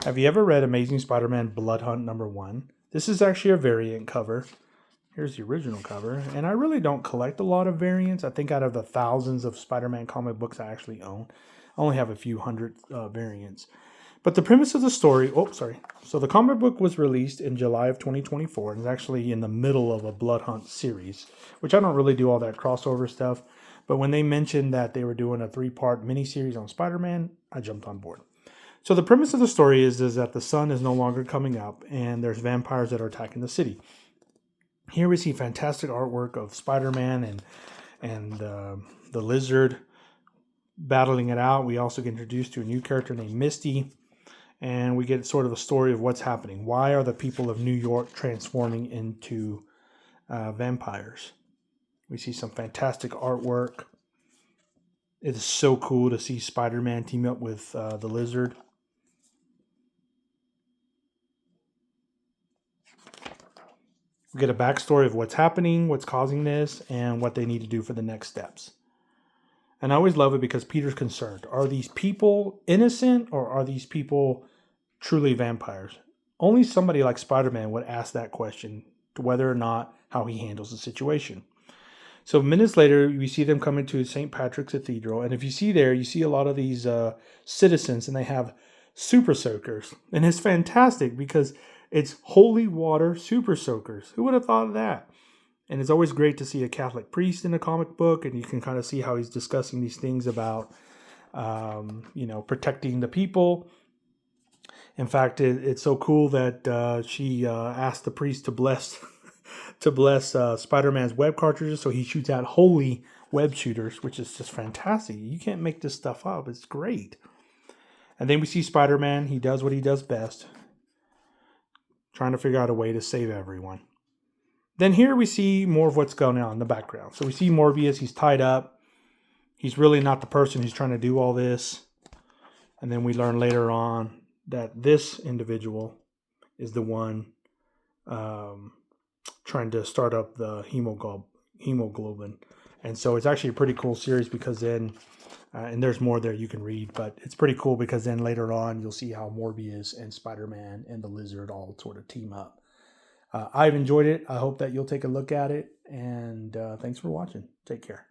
Have you ever read Amazing Spider-Man Blood Hunt #1? This is actually a variant cover. Here's the original cover. And I really don't collect a lot of variants. I think out of the thousands of Spider-Man comic books I actually own, I only have a few hundred variants. But the premise of the story, So the comic book was released in July of 2024 and is actually in the middle of a Blood Hunt series, which I don't really do all that crossover stuff. But when they mentioned that they were doing a 3-part miniseries on Spider-Man, I jumped on board. So the premise of the story is that the sun is no longer coming up and there's vampires that are attacking the city. Here we see fantastic artwork of Spider-Man and the Lizard battling it out. We also get introduced to a new character named Misty, and we get sort of a story of what's happening. Why are the people of New York transforming into vampires? We see some fantastic artwork. It is so cool to see Spider-Man team up with the Lizard. We get a backstory of what's happening, what's causing this, and what they need to do for the next steps. And I always love it because Peter's concerned. Are these people innocent or are these people truly vampires? Only somebody like Spider-Man would ask that question, to whether or not how he handles the situation. So minutes later, we see them coming to St. Patrick's Cathedral. And if you see there, you see a lot of these citizens, and they have super soakers. And it's fantastic because it's holy water super soakers. Who would have thought of that? And it's always great to see a Catholic priest in a comic book, and you can kind of see how he's discussing these things about, protecting the people. In fact, it's so cool that she asked the priest to bless Spider-Man's web cartridges, so he shoots out holy web shooters, which is just fantastic. You can't make this stuff up. It's great. And then we see Spider-Man. He does what he does best, trying to figure out a way to save everyone. Then here we see more of what's going on in the background. So we see Morbius. He's tied up. He's really not the person who's trying to do all this. And then we learn later on that this individual is the one trying to start up the hemoglobin. And so it's actually a pretty cool series because then, and there's more there you can read, but it's pretty cool because then later on you'll see how Morbius and Spider-Man and the Lizard all sort of team up. I've enjoyed it. I hope that you'll take a look at it. And thanks for watching. Take care.